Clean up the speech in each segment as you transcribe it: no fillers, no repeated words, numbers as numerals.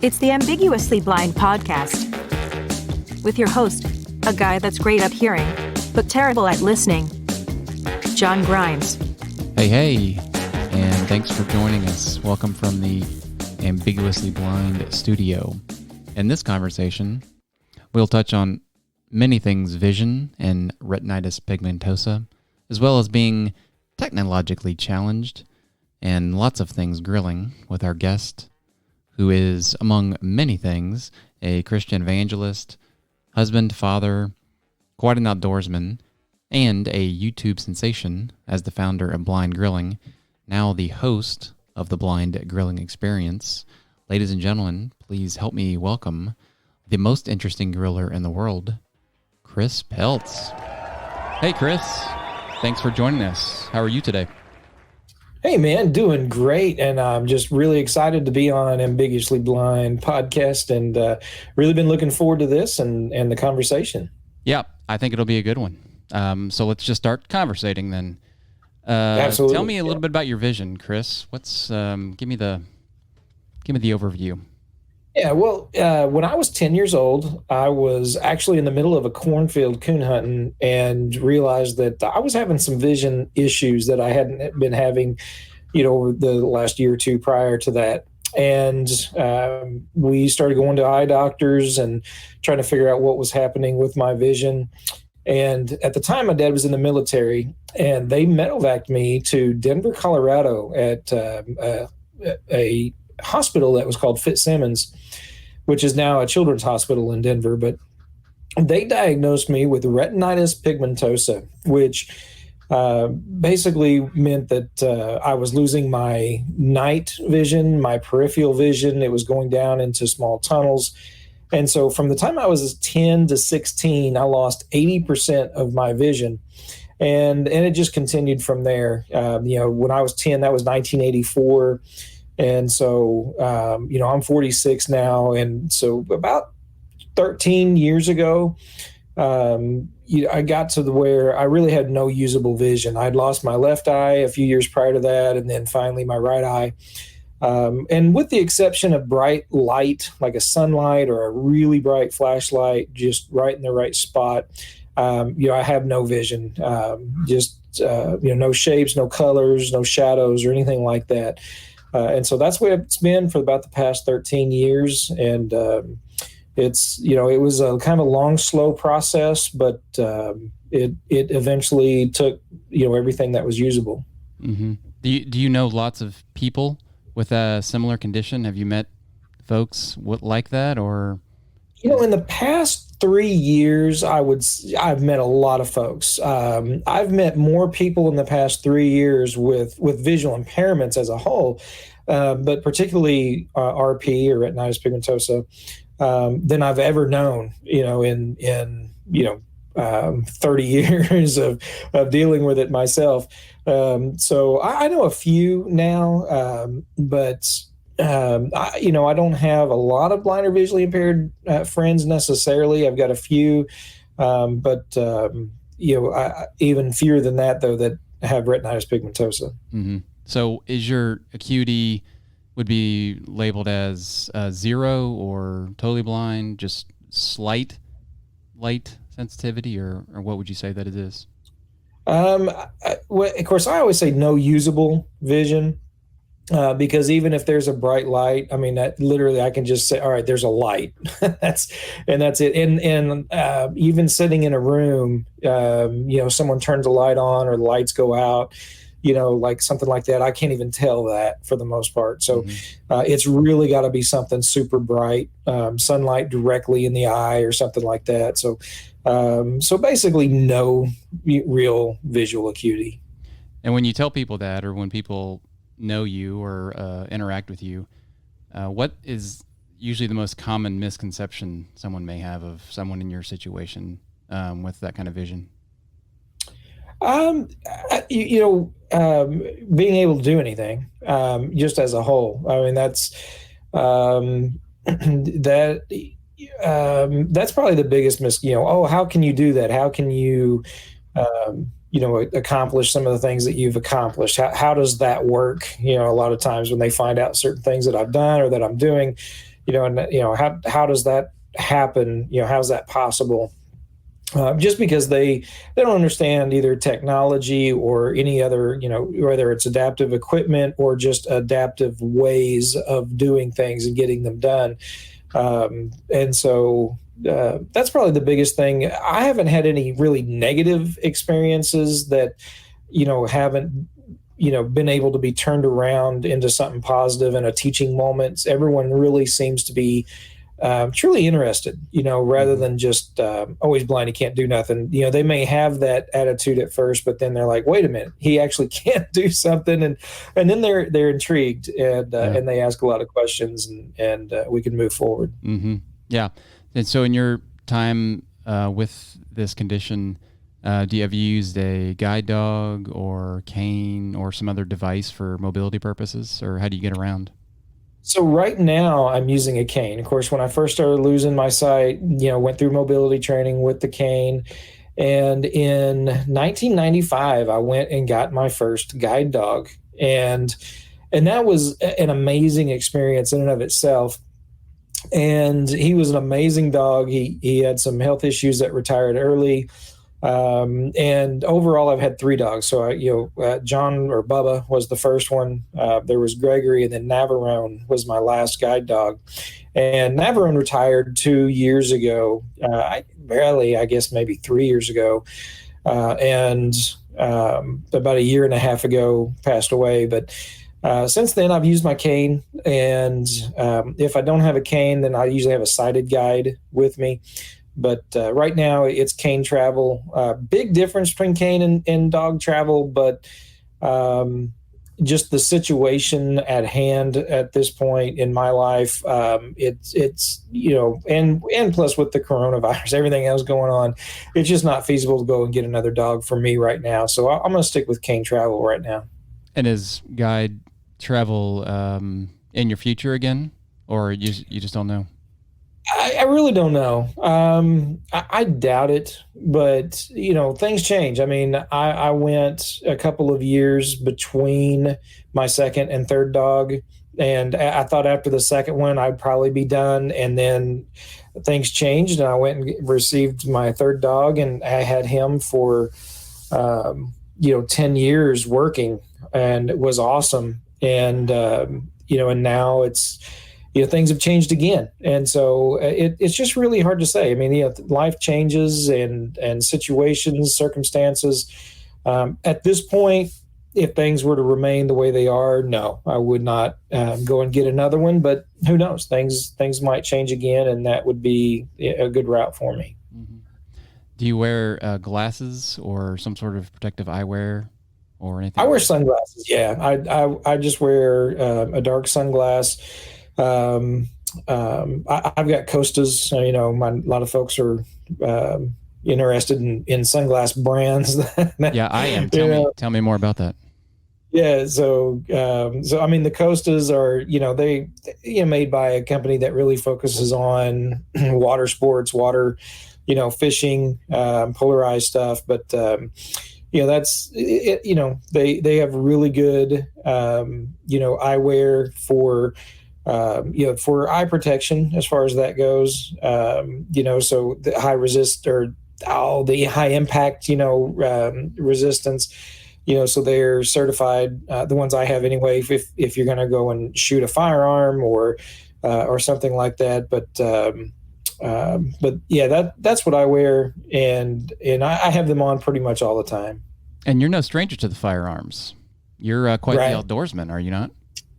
It's the Ambiguously Blind podcast with your host, a guy that's great at hearing, but terrible at listening, John Grimes. Hey, and thanks for joining us. Welcome from the Ambiguously Blind studio. In this conversation, we'll touch on many things vision and retinitis pigmentosa, as well as being technologically challenged, and lots of things grilling with our guest, who is, among many things, a Christian evangelist, husband, father, quite an outdoorsman, and a YouTube sensation as the founder of Blind Grilling, now the host of the Blind Grilling Experience. Ladies and gentlemen, please help me welcome the most interesting griller in the world, Chris Peltz. Hey, Chris. Thanks for joining us. How are you today? Hey, man, doing great. And I'm just really excited to be on Ambiguously Blind podcast and really been looking forward to this and the conversation. Yeah, I think it'll be a good one. So let's just start conversating then. Absolutely. Tell me a little bit about your vision, Chris. What's give me the overview. Yeah, well, when I was 10 years old, I was actually in the middle of a cornfield coon hunting and realized that I was having some vision issues that I hadn't been having, over the last year or two prior to that. And we started going to eye doctors and trying to figure out what was happening with my vision. And at the time, my dad was in the military, and they medevaced me to Denver, Colorado at a hospital that was called Fitzsimmons, which is now a children's hospital in Denver. But they diagnosed me with retinitis pigmentosa, which basically meant that I was losing my night vision, my peripheral vision. It was going down into small tunnels. And so from the time I was 10 to 16, I lost 80% of my vision. And it just continued from there. When I was 10, that was 1984. And so, I'm 46 now. And so about 13 years ago, I got to where I really had no usable vision. I'd lost my left eye a few years prior to that, and then finally my right eye. And with the exception of bright light, like a sunlight or a really bright flashlight, just right in the right spot, I have no vision, no shapes, no colors, no shadows or anything like that. And so that's where it's been for about the past 13 years. And it was a kind of a long, slow process, but it eventually took, everything that was usable. Mm-hmm. Do you know lots of people with a similar condition? Have you met folks like that, or? In the past 3 years, I've met a lot of folks. I've met more people in the past 3 years with visual impairments as a whole, but particularly RP or retinitis pigmentosa, than I've ever known. In 30 years of dealing with it myself. So I know a few now, but. I don't have a lot of blind or visually impaired friends necessarily. I've got a few, but even fewer than that, though, that have retinitis pigmentosa. Mm-hmm. So is your acuity would be labeled as 0 or totally blind, just slight light sensitivity, or what would you say that it is? Of course, I always say no usable vision. Because even if there's a bright light, I mean, that literally I can just say, all right, there's a light. that's it. And even sitting in a room, someone turns a light on or the lights go out, like something like that. I can't even tell that for the most part. So it's really got to be something super bright, sunlight directly in the eye or something like that. So basically no real visual acuity. And when you tell people that, or when people know you or interact with you, what is usually the most common misconception someone may have of someone in your situation with that kind of vision? Being able to do anything, just as a whole. I mean, that's that's probably the biggest how can you do that? How can you accomplish some of the things that you've accomplished? How does that work? A lot of times when they find out certain things that I've done or that I'm doing, and how does that happen? How's that possible? Just because they don't understand either technology or any other, whether it's adaptive equipment or just adaptive ways of doing things and getting them done. And so that's probably the biggest thing. I haven't had any really negative experiences that, haven't, been able to be turned around into something positive in a teaching moment. Everyone really seems to be truly interested, rather than just always blind, he can't do nothing. They may have that attitude at first, but then they're like, wait a minute, he actually can't do something. And then they're intrigued and they ask a lot of questions and we can move forward. Mm-hmm. Yeah. And so in your time with this condition, have you used a guide dog or cane or some other device for mobility purposes, or how do you get around? So right now I'm using a cane. Of course, when I first started losing my sight, went through mobility training with the cane. And in 1995, I went and got my first guide dog. And that was an amazing experience in and of itself. And he was an amazing dog. He had some health issues that retired early. And overall, I've had 3 dogs. So, John or Bubba was the first one. There was Gregory, and then Navarone was my last guide dog. And Navarone retired 2 years ago. I guess maybe 3 years ago. And about a year and a half ago, passed away. But since then, I've used my cane. And if I don't have a cane, then I usually have a sighted guide with me. But right now it's cane travel. Big difference between cane and dog travel, but just the situation at hand at this point in my life, it's and plus with the coronavirus, everything else going on, it's just not feasible to go and get another dog for me right now. So I'm going to stick with cane travel right now. And is guide travel in your future again, or you just don't know? I really don't know. I doubt it, but things change. I mean, I went a couple of years between my second and third dog, and I thought after the second one I'd probably be done, and then things changed, and I went and received my third dog, and I had him for 10 years working, and it was awesome. And and now it's. Things have changed again. And so it's just really hard to say. I mean, life changes and situations, circumstances. At this point, if things were to remain the way they are, no, I would not go and get another one. But who knows? Things might change again, and that would be a good route for me. Mm-hmm. Do you wear glasses or some sort of protective eyewear or anything? I wear sunglasses, yeah. I just wear a dark sunglass. I've got Costas. A lot of folks are interested in sunglass brands. Yeah, I am. Tell me more about that. Yeah, so I mean, the Costas are they made by a company that really focuses on water sports, fishing, polarized stuff. But that's it. They have really good eyewear for. For eye protection, as far as that goes, so the high resist or the high impact, resistance, so they're certified. The ones I have anyway, if you're going to go and shoot a firearm or something like that. But yeah, that's what I wear, and I have them on pretty much all the time. And you're no stranger to the firearms. You're quite the outdoorsman, are you not?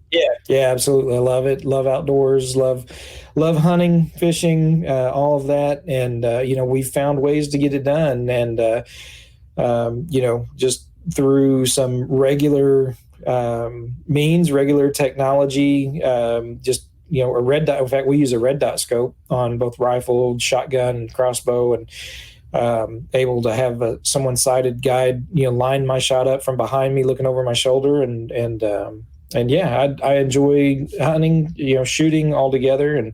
Yeah, absolutely. I love it. Love outdoors. Love hunting, fishing, all of that. And we've found ways to get it done. And just through some regular means, regular technology. Just a red dot. In fact, we use a red dot scope on both rifle, shotgun, and crossbow, and able to have someone sighted guide line my shot up from behind me, looking over my shoulder, and yeah, I enjoy hunting, shooting all together, and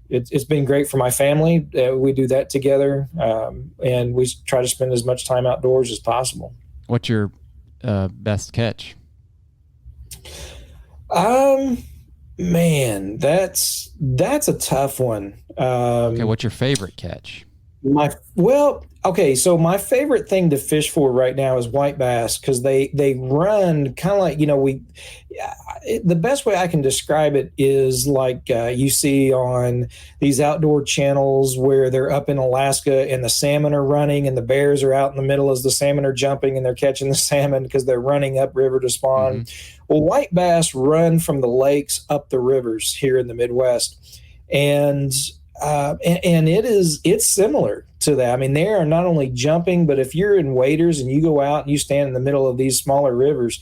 it's been great for my family. We do that together, and we try to spend as much time outdoors as possible. What's your best catch? Man, that's a tough one. Okay, what's your favorite catch? Okay, so my favorite thing to fish for right now is white bass because they run kind of like, the best way I can describe it is like you see on these outdoor channels where they're up in Alaska and the salmon are running and the bears are out in the middle as the salmon are jumping and they're catching the salmon because they're running upriver to spawn. Well, white bass run from the lakes up the rivers here in the Midwest, and it's similar to that. I mean, they are not only jumping, but if you're in waders and you go out and you stand in the middle of these smaller rivers,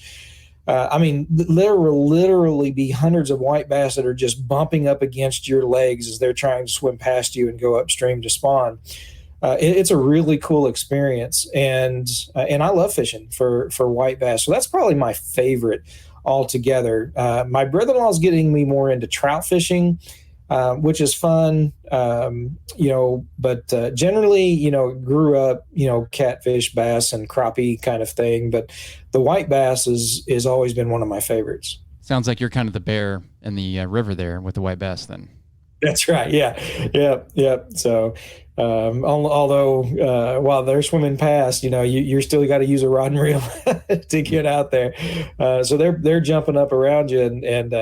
I mean, there will literally be hundreds of white bass that are just bumping up against your legs as they're trying to swim past you and go upstream to spawn. It's a really cool experience, and I love fishing for white bass. So that's probably my favorite altogether. My brother-in-law is getting me more into trout fishing, which is fun, but generally, grew up, catfish, bass, and crappie kind of thing. But the white bass is always been one of my favorites. Sounds like you're kind of the bear in the river there with the white bass then. That's right. Yeah. Yep. So, although while they're swimming past, you're still got to use a rod and reel to get out there. So they're jumping up around you, and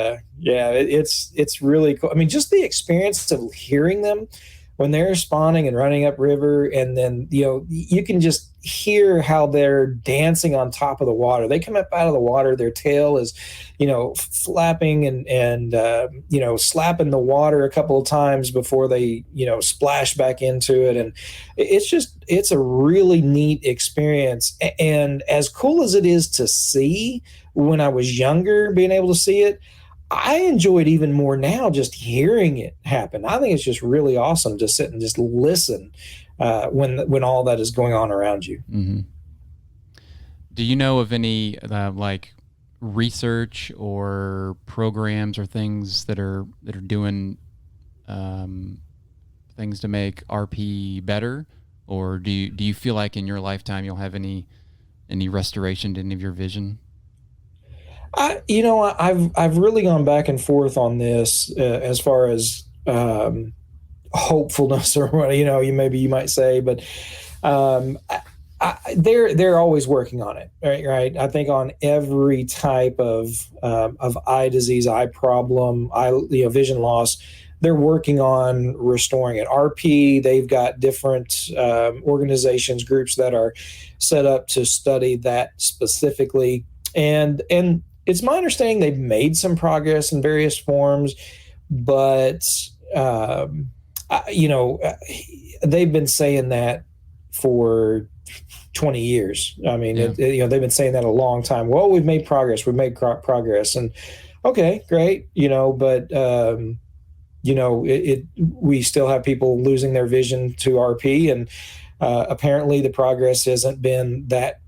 yeah, it's really cool. I mean, just the experience of hearing them when they're spawning and running up river, and then you can just hear how they're dancing on top of the water. They come up out of the water, their tail is flapping and slapping the water a couple of times before they splash back into it, and it's a really neat experience. And as cool as it is to see, when I was younger, being able to see it, I enjoy it even more now just hearing it happen. I think it's just really awesome to sit and just listen when all that is going on around you. Mm-hmm. Do you know of any like research or programs or things that are doing things to make RP better, or do you feel like in your lifetime you'll have any restoration to any of your vision? I've really gone back and forth on this as far as hopefulness, or what you might say, but they're always working on it, right? I think on every type of eye disease, eye problem, vision loss, they're working on restoring it. RP, they've got different organizations, groups that are set up to study that specifically, and it's my understanding they've made some progress in various forms, but they've been saying that for 20 years. I mean, yeah. They've been saying that a long time. Well, we've made progress. Progress, and okay, great. But we still have people losing their vision to RP, and apparently the progress hasn't been that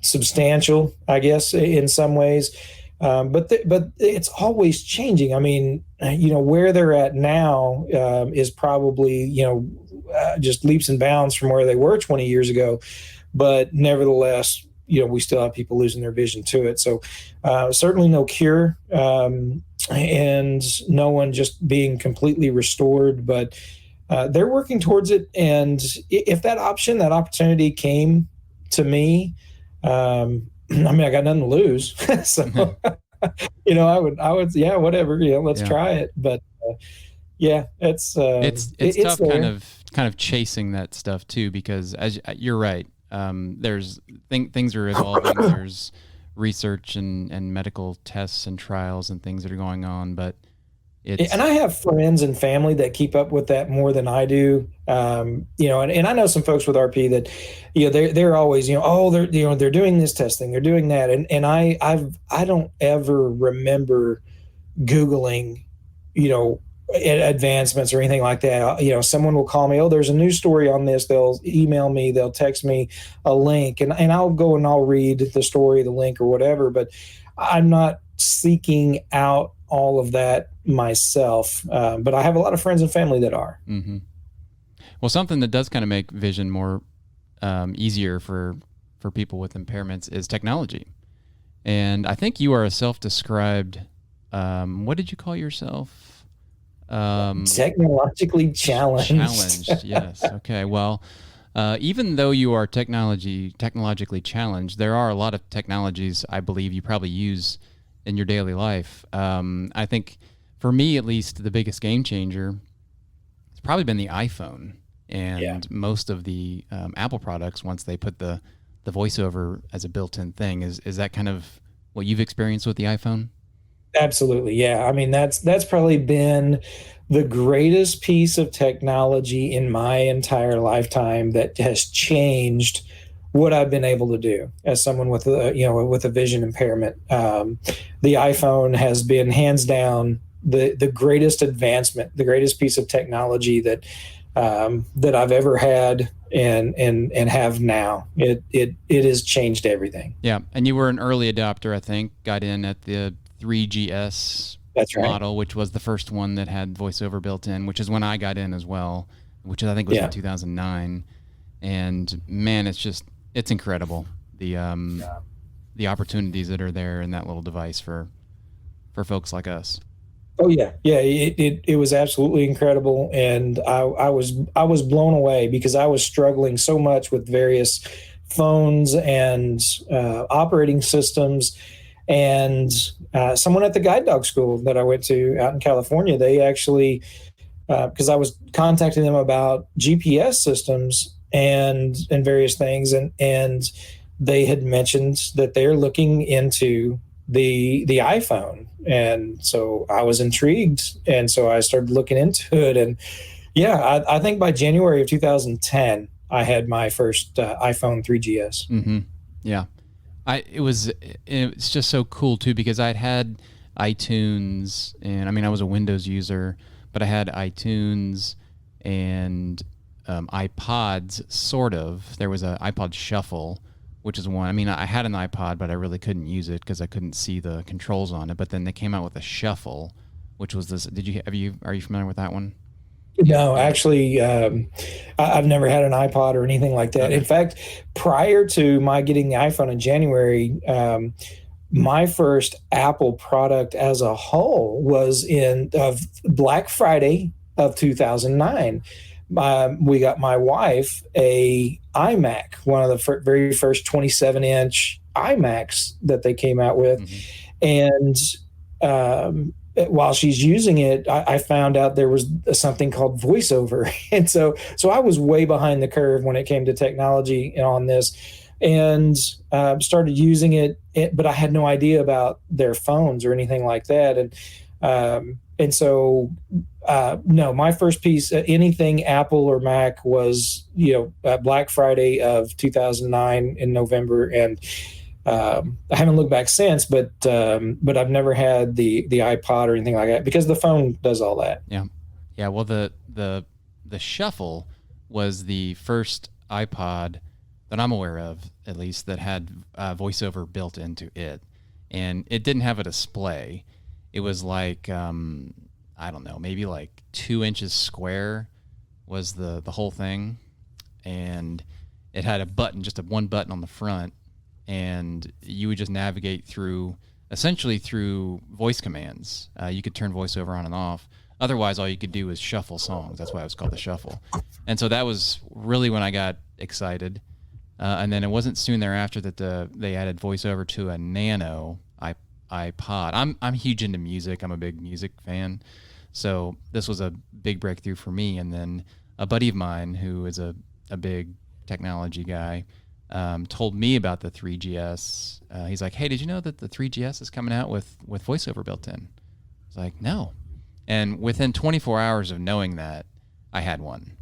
substantial, I guess, in some ways. But it's always changing. I mean, where they're at now is probably, just leaps and bounds from where they were 20 years ago. But nevertheless, we still have people losing their vision to it. So certainly no cure, and no one just being completely restored, but they're working towards it. And if that opportunity came to me, I mean, I got nothing to lose. So, I would, yeah, whatever, let's try it. But it's tough there. kind of chasing that stuff too, because as you're right, there's things are evolving. There's research and medical tests and trials and things that are going on, but and I have friends and family that keep up with that more than I do. And I know some folks with RP that, they're always, they're doing this testing, they're doing that. And I don't ever remember Googling, advancements or anything like that. Someone will call me, there's a new story on this. They'll email me, they'll text me a link, and I'll go and I'll read the story, the link or whatever, but I'm not seeking out all of that myself. But I have a lot of friends and family that are. Mm-hmm. Well, something that does kind of make vision more easier for people with impairments is technology. And I think you are a self-described what did you call yourself? Technologically challenged. Challenged, yes. Okay, well, even though you are technologically challenged, there are a lot of technologies I believe you probably use in your daily life. I think, for me at least, the biggest game changer has probably been the iPhone, and most of the Apple products, once they put the voiceover as a built-in thing. Is that kind of what you've experienced with the iPhone? Absolutely. Yeah. I mean, that's probably been the greatest piece of technology in my entire lifetime that has changed what I've been able to do as someone with a vision impairment. The iPhone has been hands down the greatest advancement, the greatest piece of technology that I've ever had and have now. It has changed everything. Yeah. And you were an early adopter, I think, got in at the 3GS model, which was the first one that had voiceover built in, which is when I got in as well, which I think was in 2009. And man, it's incredible. The opportunities that are there in that little device for folks like us. Oh yeah. Yeah. It was absolutely incredible. And I was blown away because I was struggling so much with various phones and operating systems. And someone at the guide dog school that I went to out in California, they actually, because I was contacting them about GPS systems and various things, and they had mentioned that they're looking into the iPhone, and so I was intrigued, and so I started looking into it, and I think by January of 2010, I had my first iPhone 3GS. Mm-hmm. Yeah. It's just so cool too, because I'd had iTunes, and I mean, I was a Windows user, but I had iTunes and iPods, sort of. There was an iPod Shuffle, which is one. I mean, I had an iPod, but I really couldn't use it because I couldn't see the controls on it. But then they came out with a Shuffle, which was this. Are you familiar with that one? No, actually, I've never had an iPod or anything like that. Okay. In fact, prior to my getting the iPhone in January, my first Apple product as a whole was in Black Friday of 2009. We got my wife a iMac, one of the very first 27-inch iMacs that they came out with, and while she's using it, I found out there was something called voiceover. And so I was way behind the curve when it came to technology on this, and started using it, but I had no idea about their phones or anything like that. And so, no, my first piece, anything Apple or Mac, was, Black Friday of 2009 in November. And I haven't looked back since, but I've never had the iPod or anything like that because the phone does all that. Yeah. Yeah. Well, the Shuffle was the first iPod that I'm aware of, at least, that had voiceover built into it, and it didn't have a display. It was like, I don't know, maybe like 2 inches square was the whole thing. And it had a button, just one button on the front. And you would just navigate essentially through voice commands. You could turn voiceover on and off. Otherwise, all you could do is shuffle songs. That's why it was called the Shuffle. And so that was really when I got excited. And then it wasn't soon thereafter that they added voiceover to a Nano iPod. I'm huge into music. I'm a big music fan. So this was a big breakthrough for me. And then a buddy of mine who is a big technology guy told me about the 3GS. He's like, hey, did you know that the 3GS is coming out with voiceover built in? I was like, no. And within 24 hours of knowing that, I had one.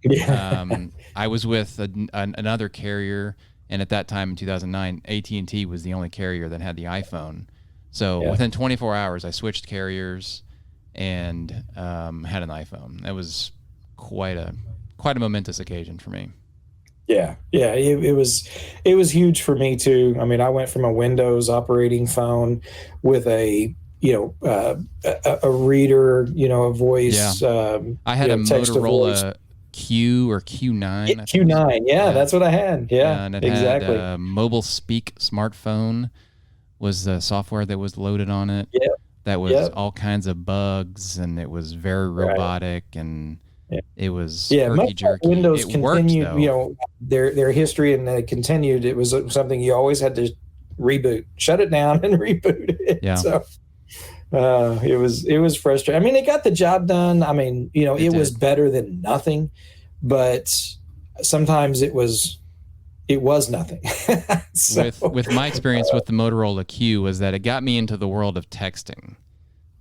Yeah. I was with another carrier, and at that time in 2009, AT&T was the only carrier that had the iPhone. So within 24 hours, I switched carriers and had an iPhone. That was quite a momentous occasion for me. Yeah. It was huge for me too. I mean, I went from a Windows operating phone with a reader, a voice. Yeah. I had a Motorola Q or Q9. Q9. Yeah, that's what I had. Yeah, and it exactly. had Mobile Speak smartphone was the software that was loaded on it. Yeah. that was Yep. all kinds of bugs, and it was very robotic, and Yeah. it was Yeah, much like herky-jerky. Windows It worked, continued, though. their history, and they continued. It was something you always had to reboot, shut it down, and reboot it. Yeah. So it was frustrating. I mean, it got the job done. I mean, it was better than nothing, but sometimes it was nothing. So, with my experience with the Motorola Q was that it got me into the world of texting.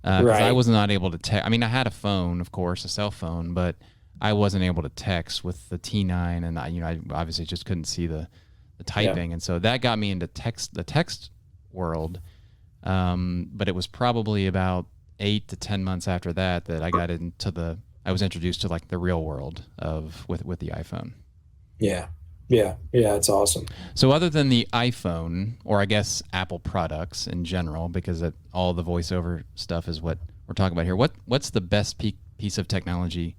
Because Right. I was not able to text. I mean, I had a phone, of course, a cell phone, but I wasn't able to text with the T9, and I obviously just couldn't see the typing, and so that got me into the text world. But it was probably about 8 to 10 months after that I got I was introduced to like the real world with the iPhone. Yeah. It's awesome. So other than the iPhone, or I guess Apple products in general, because all the voiceover stuff is what we're talking about here, what's the best piece of technology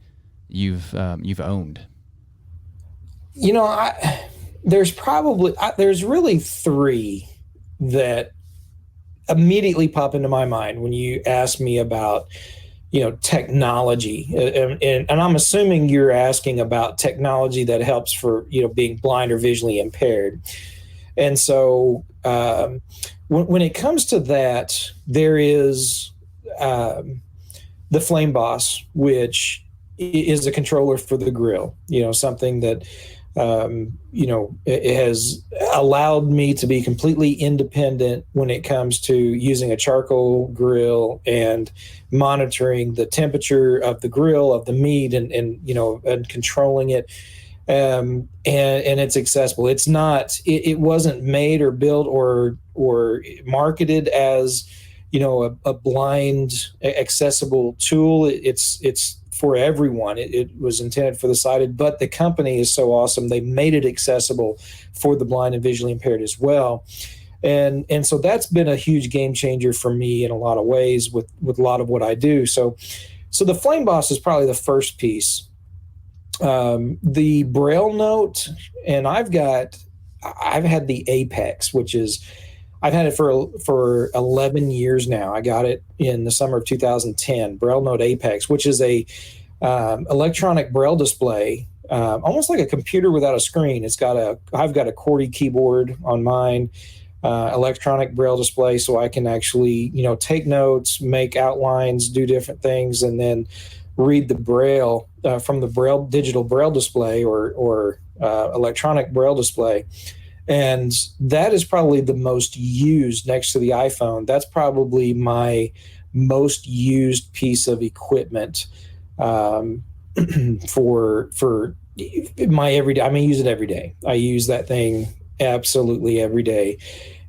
you've owned? There's really three that immediately pop into my mind when you ask me about technology, and I'm assuming you're asking about technology that helps for being blind or visually impaired. And so when it comes to that, there is the Flame Boss, which is a controller for the grill, something that it has allowed me to be completely independent when it comes to using a charcoal grill and monitoring the temperature of the grill, of the meat, and controlling it. And it's accessible. It's not, it wasn't made or built or marketed as, a blind accessible tool. It's for everyone. It was intended for the sighted, but the company is so awesome. They made it accessible for the blind and visually impaired as well. And so that's been a huge game changer for me in a lot of ways with a lot of what I do. So the Flame Boss is probably the first piece. The Braille Note, and I've had the Apex, which is, I've had it for 11 years now. I got it in the summer of 2010, Braille Note Apex, which is a electronic Braille display, almost like a computer without a screen. I've got a QWERTY keyboard on mine, electronic Braille display, so I can actually, take notes, make outlines, do different things, and then read the Braille from the digital Braille display or electronic Braille display. And that is probably the most used next to the iPhone. That's probably my most used piece of equipment for my everyday. I use it every day. I use that thing absolutely every day.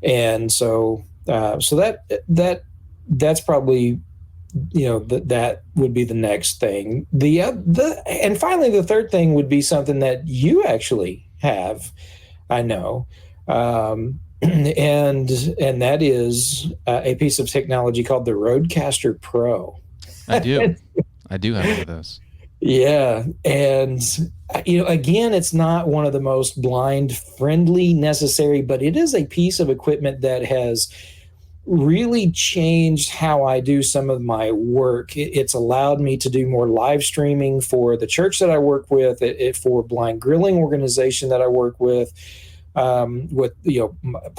And so that's probably, that would be the next thing. And finally, the third thing would be something that you actually have, I know, and that is a piece of technology called the Rodecaster Pro. I do have one of those. Yeah, and again, it's not one of the most blind friendly necessary, but it is a piece of equipment that has really changed how I do some of my work. It's allowed me to do more live streaming for the church that I work with, for blind grilling organization that I work with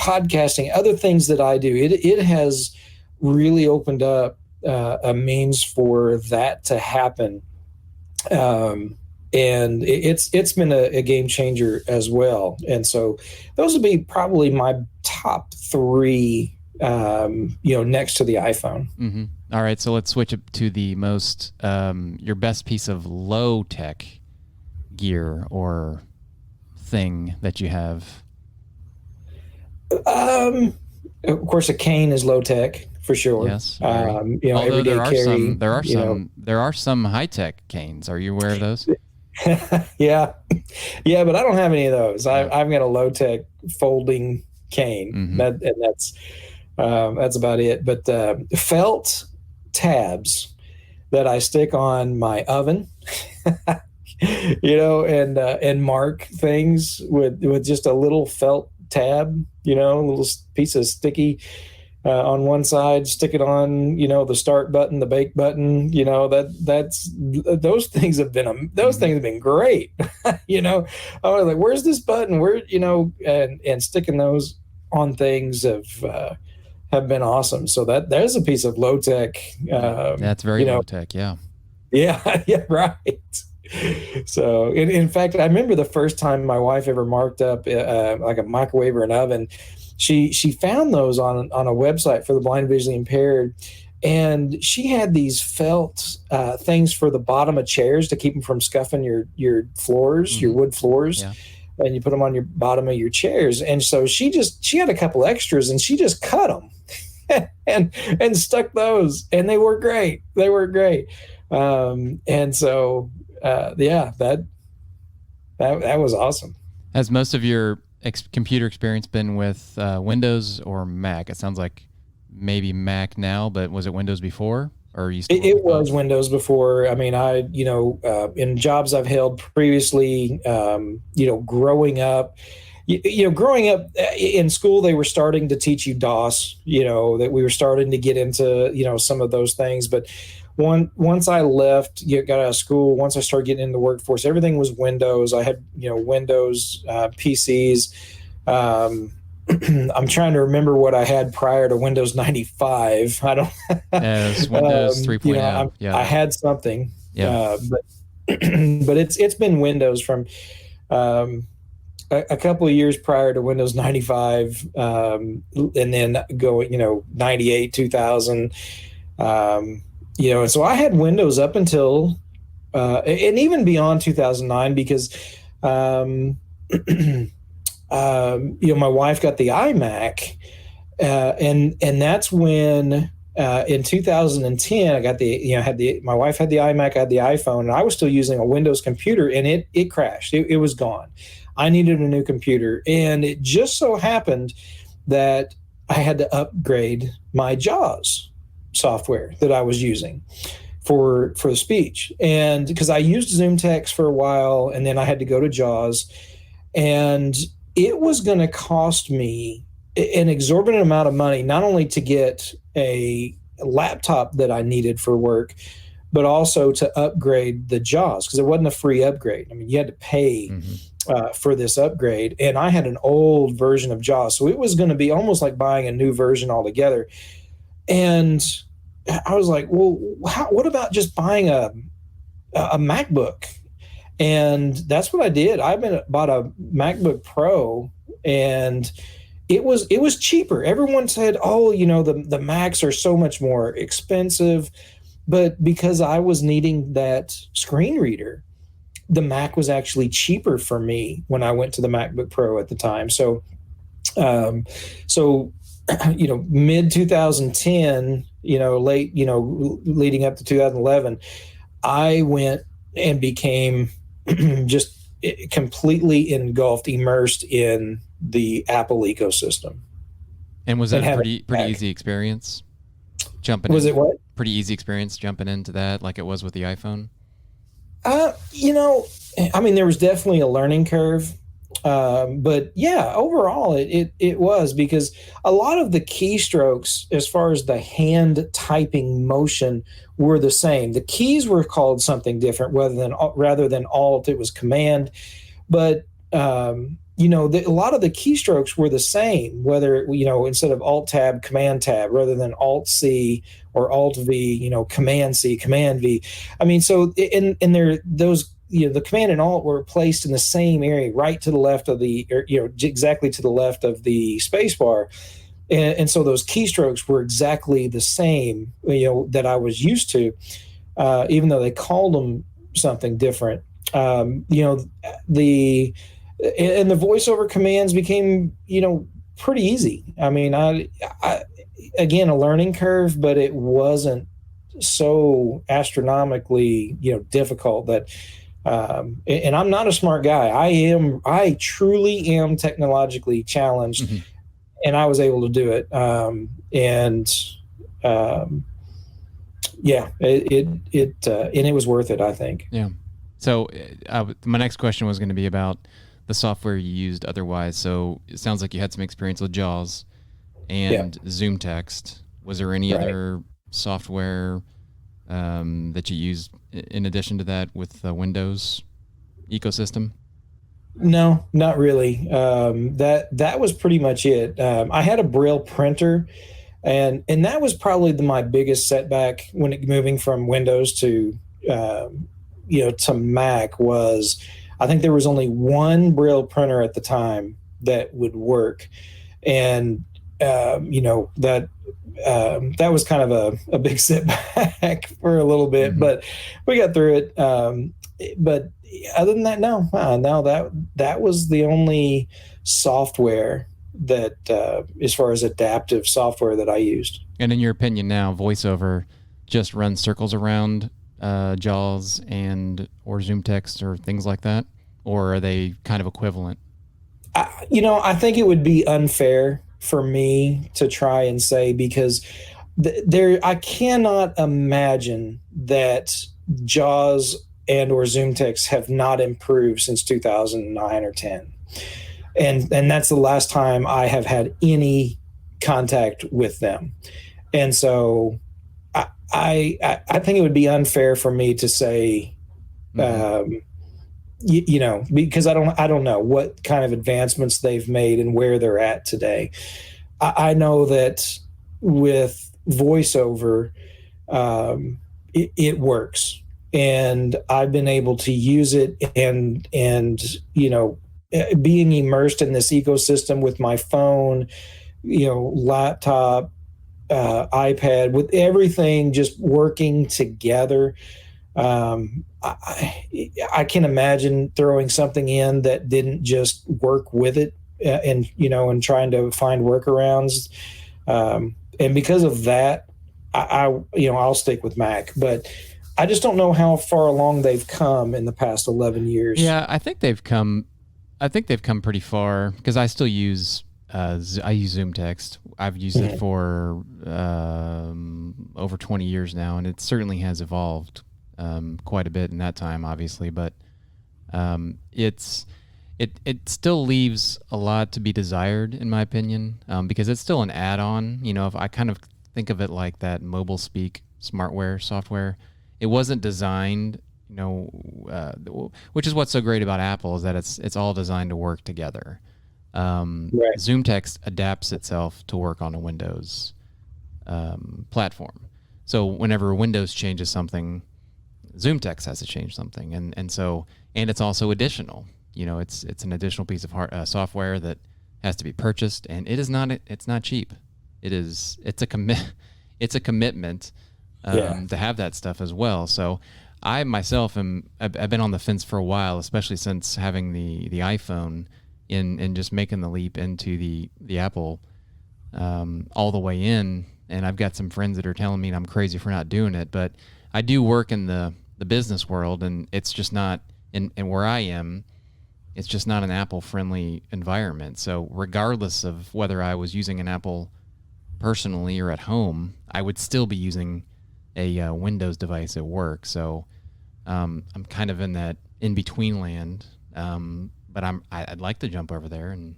podcasting, other things that I do. It has really opened up a means for that to happen, and it's been a game changer as well. And so those would be probably my top three. Next to the iPhone. Mm-hmm. All right, so let's switch up to the most your best piece of low tech gear or thing that you have. Of course, a cane is low tech for sure. Yes. Everyday carry. There are some high tech canes. Are you aware of those? Yeah, but I don't have any of those. I've got a low tech folding cane. Mm-hmm. That's about it. But felt tabs that I stick on my oven, and mark things with just a little felt tab, a little piece of sticky on one side, stick it on, the start button, the bake button, that's those things have been great. I was like, where's this button? And sticking those on things have been awesome. So there's a piece of low tech. That's very low tech. Yeah. Yeah. Yeah. Right. So in fact, I remember the first time my wife ever marked up like a microwave or an oven. She found those on a website for the blind, visually impaired, and she had these felt things for the bottom of chairs to keep them from scuffing your floors, your wood floors. Yeah. And you put them on your bottom of your chairs. And so she had a couple extras, and she just cut them and stuck those, and they work great. They work great. And so that was awesome. Has most of your computer experience been with Windows or Mac? It sounds like maybe Mac now, but was it Windows before? Or you still it was Windows before. I mean, in jobs I've held previously, growing up in school, they were starting to teach you DOS, that we were starting to get into, some of those things. But once I left, got out of school, once I started getting into the workforce, everything was Windows. I had, Windows PCs. I'm trying to remember what I had prior to Windows 95. I don't. It was Windows 3.0. Yeah, I had something. Yeah. But it's been Windows from a couple of years prior to Windows 95, and then going 98, 2000. And so I had Windows up until and even beyond 2009 because. My wife got the iMac, and that's when in 2010 I got my wife had the iMac, I had the iPhone, and I was still using a Windows computer, and it crashed. It was gone. I needed a new computer, and it just so happened that I had to upgrade my JAWS software that I was using for the speech, and because I used Zoom Text for a while, and then I had to go to JAWS, and it was going to cost me an exorbitant amount of money, not only to get a laptop that I needed for work, but also to upgrade the JAWS, because it wasn't a free upgrade. I mean, you had to pay for this upgrade, and I had an old version of JAWS, so it was going to be almost like buying a new version altogether. And I was like, well, what about just buying a MacBook? And that's what I did. I bought a MacBook Pro, and it was cheaper. Everyone said, oh, the Macs are so much more expensive. But because I was needing that screen reader, the Mac was actually cheaper for me when I went to the MacBook Pro at the time. So, mid 2010, late, leading up to 2011, I went and became just completely engulfed, immersed in the Apple ecosystem. And was that a pretty easy experience jumping? Was it what? Pretty easy experience jumping into that, like it was with the iPhone? There was definitely a learning curve. But yeah, overall it was, because a lot of the keystrokes, as far as the hand typing motion, were the same. The keys were called something different rather than Alt, it was Command. But a lot of the keystrokes were the same, whether instead of Alt Tab, Command Tab, rather than Alt C or Alt V, Command C, Command V. I mean, so and there those. The Command and Alt were placed in the same area, right to the left of exactly to the left of the spacebar. And so those keystrokes were exactly the same, that I was used to, even though they called them something different. The voiceover commands became, pretty easy. I mean, I again, a learning curve, but it wasn't so astronomically, difficult that, and I'm not a smart guy. I truly am technologically challenged, and I was able to do it. And it was worth it, I think. Yeah. So my next question was going to be about the software you used otherwise. So it sounds like you had some experience with JAWS, and Zoom Text. Was there any Right. other software that you used in addition to that with the Windows ecosystem? No, not really. That was pretty much it. I had a Braille printer, and that was probably my biggest setback when moving from Windows to to Mac was I think there was only one Braille printer at the time that would work, and that was kind of a big setback for a little bit, but we got through it. But other than that, no, that was the only software that, as far as adaptive software that I used. And in your opinion now, VoiceOver just runs circles around JAWS or Zoom Text or things like that? Or are they kind of equivalent? I think it would be unfair for me to try and say, because I cannot imagine that JAWS and or Zoom Text have not improved since 2009 or 10. And that's the last time I have had any contact with them. And so I think it would be unfair for me to say, because I don't know what kind of advancements they've made and where they're at today. I know that with VoiceOver, it works, and I've been able to use it, and being immersed in this ecosystem with my phone, laptop, iPad, with everything just working together. I can imagine throwing something in that didn't just work with it, and trying to find workarounds. And because of that, I'll stick with Mac, but I just don't know how far along they've come in the past 11 years. Yeah, I think they've come pretty far, because I still use Zoom Text. I've used it for over 20 years now, and it certainly has evolved quite a bit in that time, obviously. But it still leaves a lot to be desired, in my opinion, because it's still an add-on. If I kind of think of it like that mobile speak smartware software, it wasn't designed, which is what's so great about Apple, is that it's all designed to work together. Right. Zoom Text adapts itself to work on a Windows platform. So whenever Windows changes something, Zoom Text has to change something, and it's also additional. It's an additional piece of software that has to be purchased, and it's not cheap. It's a commitment to have that stuff as well. So I myself I've been on the fence for a while, especially since having the iPhone and just making the leap into the Apple all the way in. And I've got some friends that are telling me I'm crazy for not doing it, but I do work in the business world, and it's just not and where I am, it's just not an Apple friendly environment. So regardless of whether I was using an Apple personally or at home, I would still be using a Windows device at work. So I'm kind of in that in between land. But I'd like to jump over there and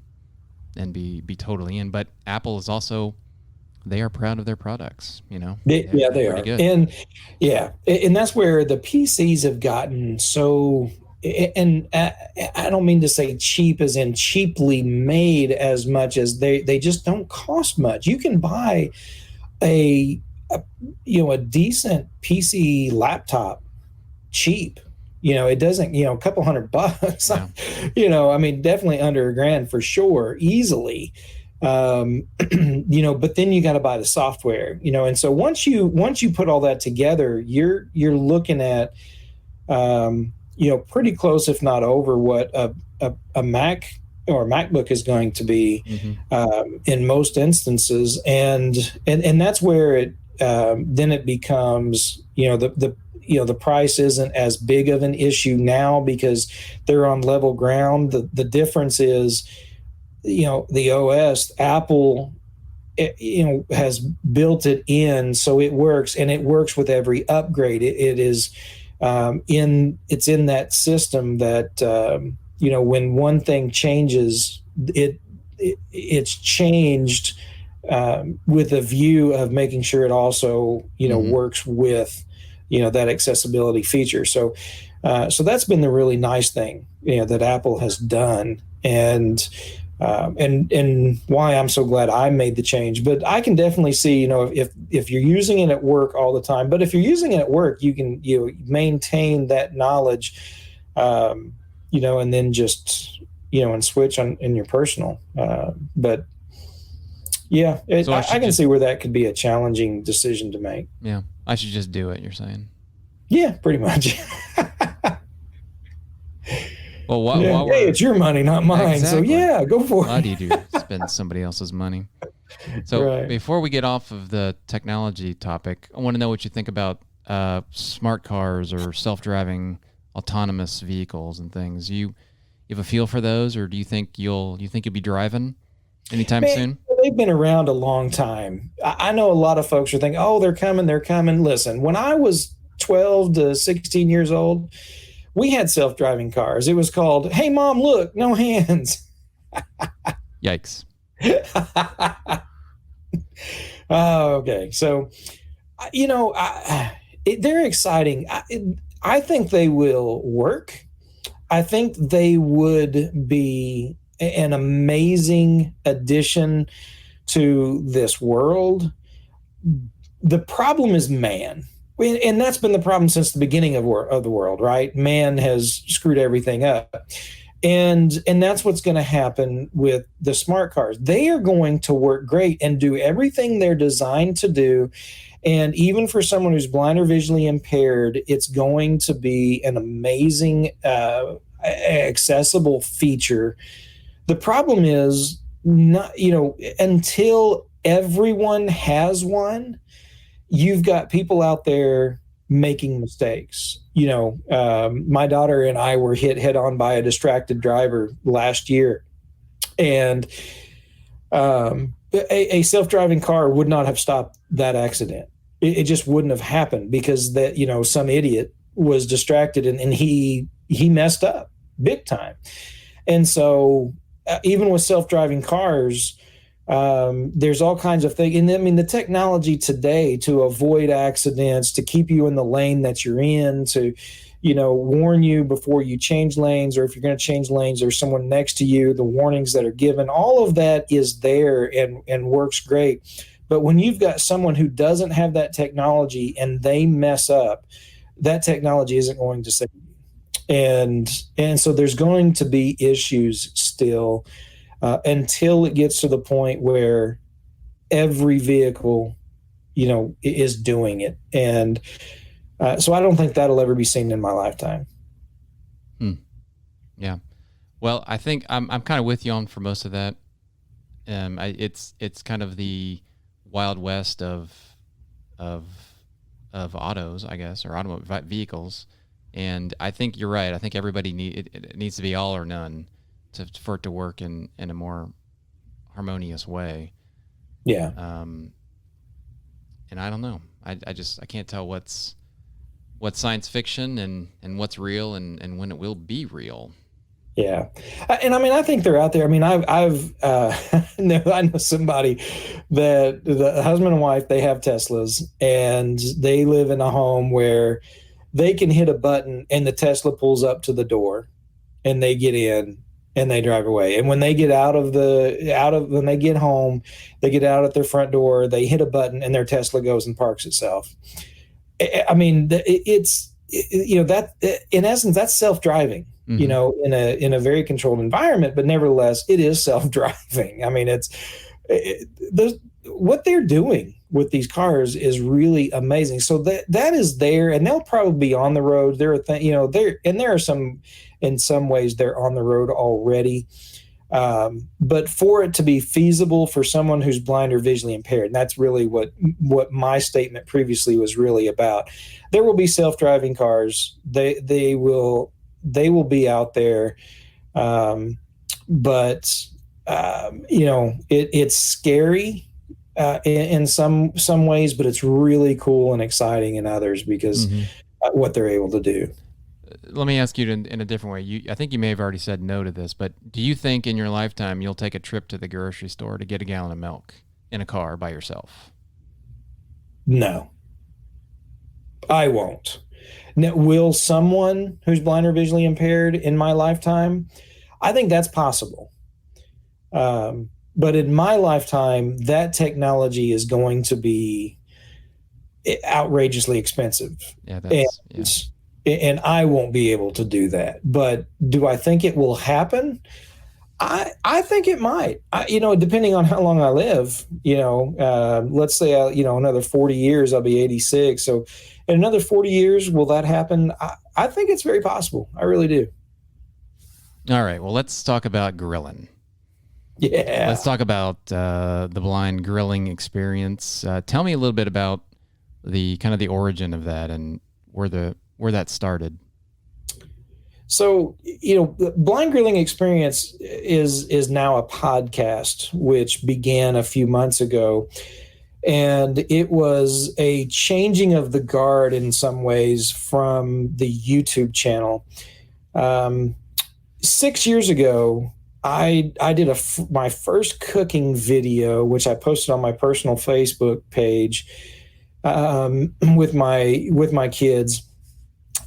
be totally in. But Apple is also, they are proud of their products, They are. Good. And that's where the PCs have gotten so, and I don't mean to say cheap as in cheaply made, as much as they just don't cost much. You can buy a decent PC laptop cheap. It doesn't, a couple $100, Yeah. Definitely under $1,000 for sure, easily. But then you got to buy the software, and so once you put all that together, you're looking at, pretty close, if not over, what a Mac or a MacBook is going to be, in most instances. And that's where it, then it becomes, the price isn't as big of an issue now because they're on level ground. The difference is, the OS, Apple, has built it in so it works, and it works with every upgrade. It is it's in that system that when one thing changes, it's changed with a view of making sure it also, works with, that accessibility feature. So that's been the really nice thing, that Apple has done, and why I'm so glad I made the change. But I can definitely see, if you're using it at work all the time, but if you're using it at work, you can maintain that knowledge, and then just and switch on in your personal. But yeah, So I can see where that could be a challenging decision to make. Yeah, I should just do it, you're saying? Yeah, pretty much. Well, hey, it's your money, not mine. Exactly. So yeah, go for it. Why do you spend somebody else's money? So Before we get off of the technology topic, I want to know what you think about smart cars or self-driving autonomous vehicles and things. You have a feel for those, or do you think you'll be driving anytime soon? They've been around a long time. I know a lot of folks are thinking, oh, they're coming. Listen, when I was 12 to 16 years old, we had self-driving cars. It was called, hey, Mom, look, no hands. Yikes. Okay. So, they're exciting. I think they will work. I think they would be an amazing addition to this world. The problem is man. And that's been the problem since the beginning of the world, right? Man has screwed everything up. And that's what's going to happen with the smart cars. They are going to work great and do everything they're designed to do. And even for someone who's blind or visually impaired, it's going to be an amazing, accessible feature. The problem is not, until everyone has one, you've got people out there making mistakes. My daughter and I were hit head on by a distracted driver last year, and a self-driving car would not have stopped that accident. It just wouldn't have happened because some idiot was distracted and he messed up big time. And so even with self-driving cars, there's all kinds of things. And I mean, the technology today to avoid accidents, to keep you in the lane that you're in, to, warn you before you change lanes, or if you're going to change lanes, there's someone next to you, the warnings that are given, all of that is there and works great. But when you've got someone who doesn't have that technology and they mess up, that technology isn't going to save you. And so there's going to be issues still. Until it gets to the point where every vehicle, is doing it. And so I don't think that'll ever be seen in my lifetime. Yeah. Well, I think I'm kind of with you on for most of that. It's kind of the Wild West of autos, I guess, or automobile vehicles. And I think you're right. I think everybody it needs to be all or none for it to work in a more harmonious way. Yeah. And I don't know. I can't tell what's science fiction and what's real and when it will be real. Yeah. And I mean, I think they're out there. I mean, I've I know somebody that the husband and wife, they have Teslas, and they live in a home where they can hit a button and the Tesla pulls up to the door and they get in and they drive away. And when they get when they get home, they get out at their front door, they hit a button and their Tesla goes and parks itself. I mean, it's that in essence, that's self-driving, mm-hmm. in a very controlled environment, but nevertheless, it is self-driving. I mean, what they're doing with these cars is really amazing. So that is there, and they'll probably be on the road. There are some, in some ways, they're on the road already. But for it to be feasible for someone who's blind or visually impaired, and that's really what my statement previously was really about. There will be self-driving cars. They will be out there. But it's scary in some ways, but it's really cool and exciting in others because mm-hmm. What they're able to do. Let me ask you in a different way. I think you may have already said no to this, but do you think in your lifetime you'll take a trip to the grocery store to get a gallon of milk? in a car by yourself? No, I won't. Now, will someone who's blind or visually impaired in my lifetime? I think that's possible. But in my lifetime, that technology is going to be outrageously expensive. And I won't be able to do that. But do I think it will happen? I think it might. Depending on how long I live, let's say, another 40 years, I'll be 86. So in another 40 years, will that happen? I think it's very possible. I really do. All right. Well, let's talk about grilling. Yeah. Let's talk about the blind grilling experience. Tell me a little bit about the kind of the origin of that and where that started. So, the Blind Grilling Experience is now a podcast, which began a few months ago. And it was a changing of the guard in some ways from the YouTube channel. 6 years ago, I did my first cooking video, which I posted on my personal Facebook page with my kids.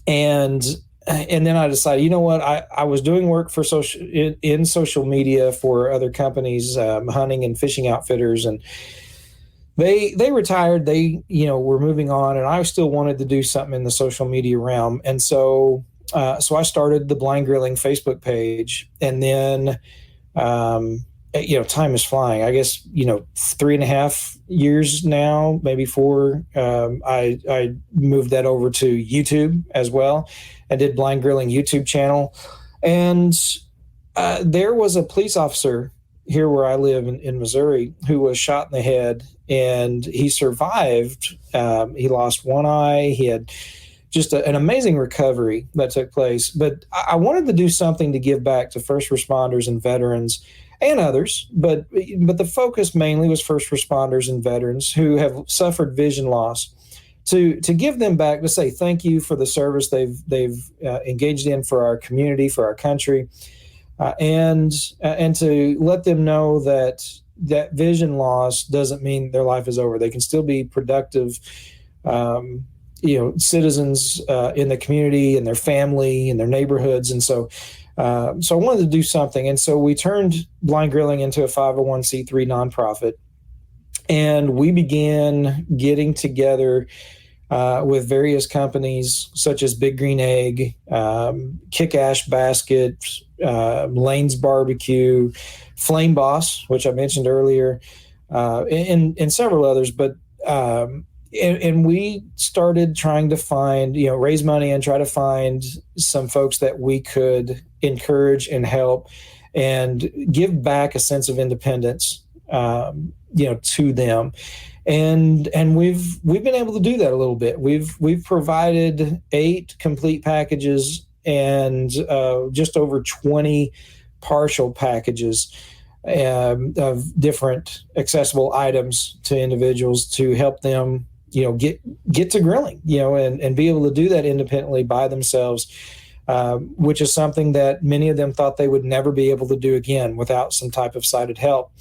And then I decided, you know what? I was doing work for in social media for other companies, hunting and fishing outfitters, and they retired. They were moving on, and I still wanted to do something in the social media realm. And so I started the Blind Grilling Facebook page, and then time is flying. I guess 3.5 years now, maybe 4. I moved that over to YouTube as well. I did Blind Grilling YouTube channel, and there was a police officer here where I live in Missouri who was shot in the head, and he survived. He lost one eye. He had just an amazing recovery that took place. But I wanted to do something to give back to first responders and veterans and others, but the focus mainly was first responders and veterans who have suffered vision loss. To give them back, to say thank you for the service they've engaged in for our community, for our country, and to let them know that vision loss doesn't mean their life is over. They can still be productive, citizens in the community and their family and their neighborhoods. And so I wanted to do something, and so we turned Blind Grilling into a 501c3 nonprofit. And we began getting together with various companies such as Big Green Egg, Kick Ash Basket, Lane's Barbecue, Flame Boss, which I mentioned earlier, and several others. But and we started trying to find, raise money and try to find some folks that we could encourage and help and give back a sense of independence to them. And we've been able to do that a little bit. We've provided 8 complete packages and just over 20 partial packages of different accessible items to individuals to help them, get to grilling, and be able to do that independently by themselves, which is something that many of them thought they would never be able to do again without some type of sighted help.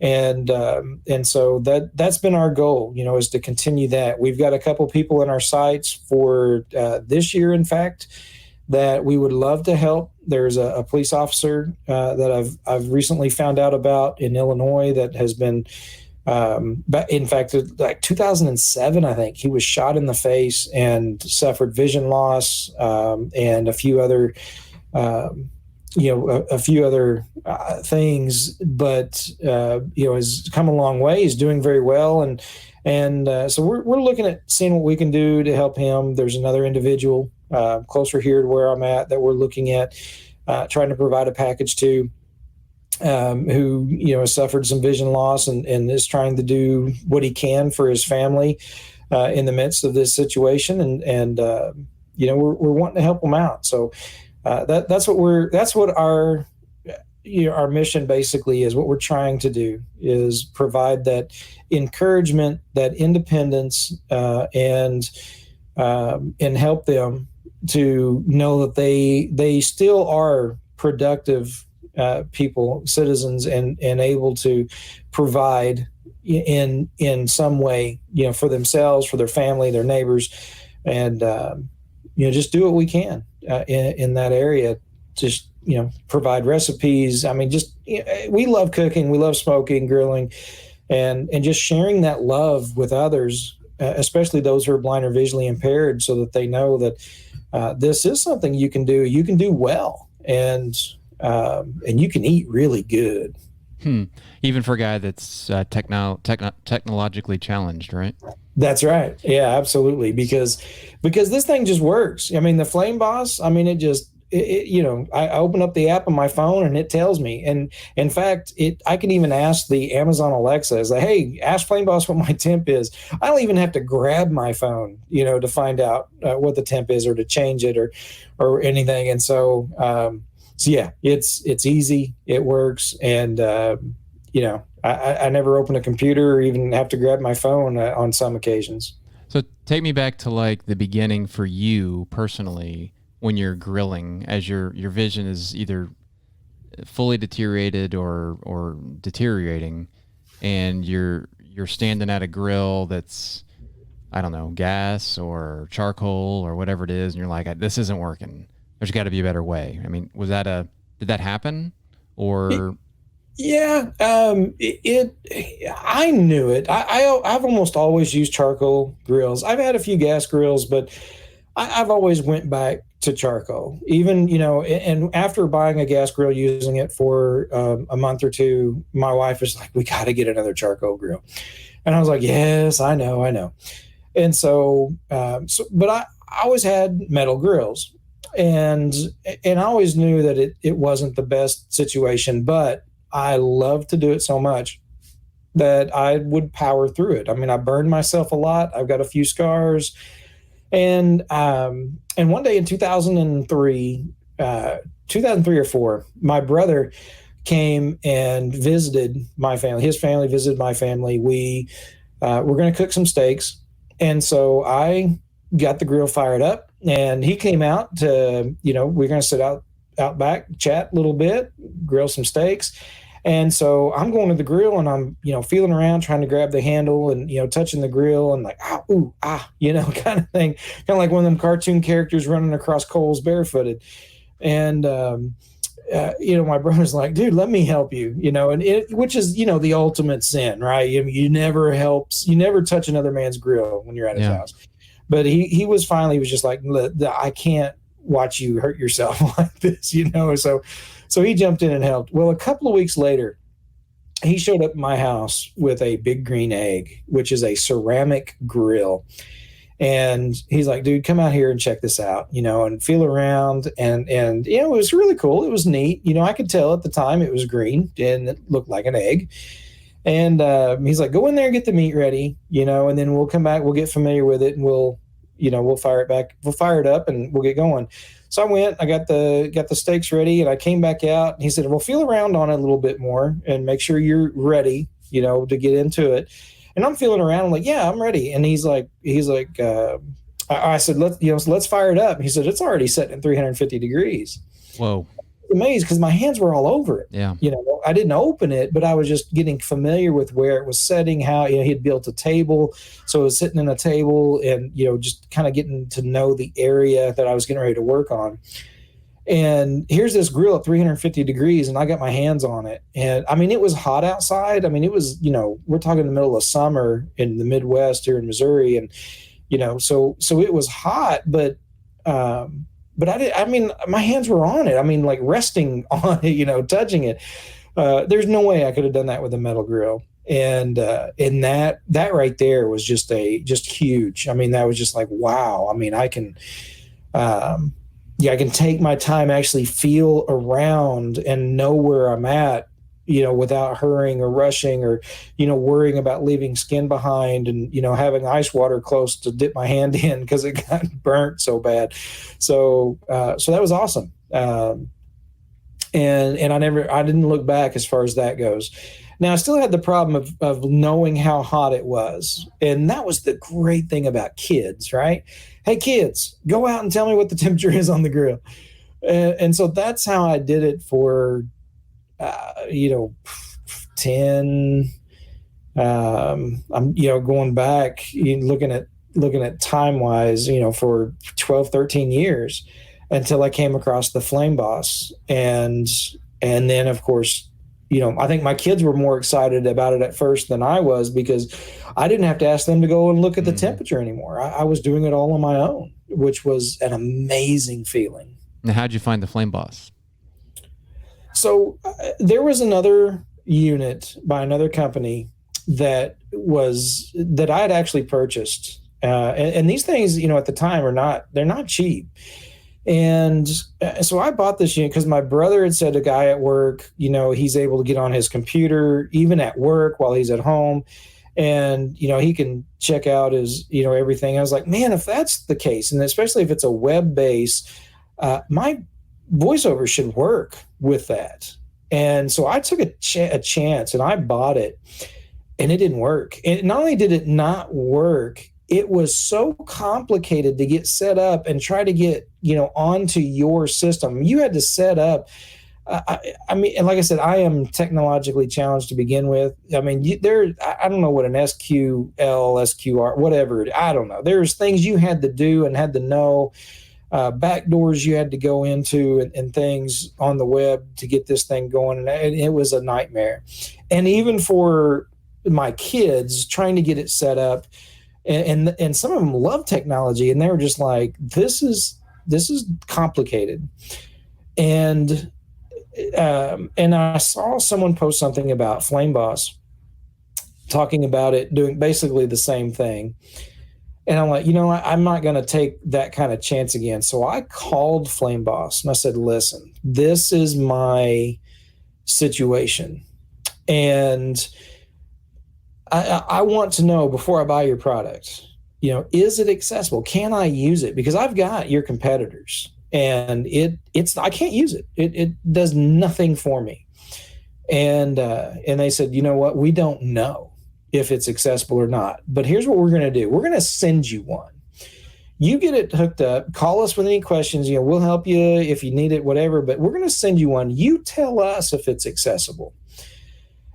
And so that's been our goal, is to continue that. We've got a couple people in our sights for this year, in fact, that we would love to help. There's a police officer that I've recently found out about in Illinois that has been, in fact, like 2007, I think, he was shot in the face and suffered vision loss, and a few other things, but has come a long way. He's doing very well, and so we're looking at seeing what we can do to help him. There's another individual closer here to where I'm at that we're looking at trying to provide a package to, who has suffered some vision loss and is trying to do what he can for his family in the midst of this situation, and we're wanting to help him out. So. That's what our mission basically is. What we're trying to do is provide that encouragement, that independence, and help them to know that they still are productive people, citizens, and able to provide in some way, for themselves, for their family, their neighbors, and just do what we can in that area. Just provide recipes. I mean, we love cooking, we love smoking, grilling, and just sharing that love with others, especially those who are blind or visually impaired, so that they know that this is something you can do. You can do well, and you can eat really good. Even for a guy that's technologically challenged, right? That's right. Yeah, absolutely. Because this thing just works. I mean, the Flame Boss, I mean, I open up the app on my phone and it tells me. And in fact, I can even ask the Amazon Alexa, hey, ask Flame Boss what my temp is. I don't even have to grab my phone, to find out what the temp is, or to change it, or anything. And so yeah, it's easy. It works. And, I never open a computer or even have to grab my phone on some occasions. So take me back to like the beginning for you personally, when you're grilling, as your vision is either fully deteriorated or deteriorating, and you're standing at a grill that's, I don't know, gas or charcoal or whatever it is, and you're like, this isn't working. There's got to be a better way. I mean, did that happen, or? Yeah, I knew it. I've almost always used charcoal grills. I've had a few gas grills, but I've always went back to charcoal. Even, and after buying a gas grill, using it for a month or two, my wife was like, "We got to get another charcoal grill," and I was like, "Yes, I know." And so, but I always had metal grills, and I always knew that it wasn't the best situation, but I love to do it so much that I would power through it. I mean, I burned myself a lot. I've got a few scars. And one day in 2003 or 4, my brother came and visited my family. His family visited my family. We were going to cook some steaks. And so I got the grill fired up, and he came out to, we're going to sit out back, chat a little bit, grill some steaks. And so I'm going to the grill, and I'm, feeling around, trying to grab the handle, and, touching the grill, and like, kind of thing. Kind of like one of them cartoon characters running across coals barefooted. And, my brother's like, "Dude, let me help you," which is, the ultimate sin, right? You never touch another man's grill when you're at his house. But he was just like, "I can't watch you hurt yourself like this," So he jumped in and helped. Well, a couple of weeks later, he showed up at my house with a Big Green Egg, which is a ceramic grill. And he's like, "Dude, come out here and check this out, and feel around." And it was really cool. It was neat. I could tell at the time it was green and it looked like an egg. And he's like, "Go in there and get the meat ready, and then we'll come back. We'll get familiar with it, and we'll fire it back. We'll fire it up and we'll get going." So I went, I got the steaks ready, and I came back out, and he said, "Well, feel around on it a little bit more and make sure you're ready, to get into it." And I'm feeling around. I'm like, "Yeah, I'm ready." And he's like, I said, let's fire it up. He said, "It's already set at 350 degrees. Whoa. Amazed, because my hands were all over it. Yeah. I didn't open it, but I was just getting familiar with where it was setting, how, he had built a table. So I was sitting in a table and, just kind of getting to know the area that I was getting ready to work on. And here's this grill at 350 degrees, and I got my hands on it. And I mean, it was hot outside. I mean, it was, we're talking the middle of summer in the Midwest here in Missouri. And, so it was hot, but my hands were on it. I mean, like resting on it, touching it. There's no way I could have done that with a metal grill. And that right there was just huge. I mean, that was just like, wow. I mean, I can take my time, actually feel around and know where I'm at, without hurrying or rushing or, worrying about leaving skin behind and, having ice water close to dip my hand in because it got burnt so bad. So that was awesome. And I didn't look back as far as that goes. Now, I still had the problem of knowing how hot it was. And that was the great thing about kids, right? "Hey, kids, go out and tell me what the temperature is on the grill." And so that's how I did it for, 10 I'm, going back, looking at time wise, for 12, 13 years until I came across the Flame Boss. And then of course, I think my kids were more excited about it at first than I was, because I didn't have to ask them to go and look at the temperature anymore. I was doing it all on my own, which was an amazing feeling. Now, how'd you find the Flame Boss? So there was another unit by another company that I had actually purchased. And these things, at the time they're not cheap. And so I bought this unit because my brother had said, a guy at work, he's able to get on his computer even at work while he's at home, and he can check out his everything. I was like, man, if that's the case, and especially if it's a web base, my voiceover should work with that. And so I took a chance and I bought it, and it didn't work. And not only did it not work, it was so complicated to get set up and try to get, onto your system. You had to set up. I mean, and like I said, I am technologically challenged to begin with. I mean, I don't know what an SQL, SQR, whatever. I don't know. There's things you had to do and had to know, back doors you had to go into and things on the web to get this thing going. And it was a nightmare. And even for my kids, trying to get it set up, and some of them love technology, and they were just like, this is complicated. And I saw someone post something about Flame Boss, talking about it doing basically the same thing. And I'm like, I'm not going to take that kind of chance again. So I called Flame Boss and I said, listen, this is my situation. And I want to know before I buy your product, is it accessible? Can I use it? Because I've got your competitors, and I can't use it. It does nothing for me. And they said, you know what? We don't know if it's accessible or not, but here's what we're going to do. We're going to send you one. You get it hooked up, call us with any questions, we'll help you if you need it, whatever, but we're going to send you one. You tell us if it's accessible.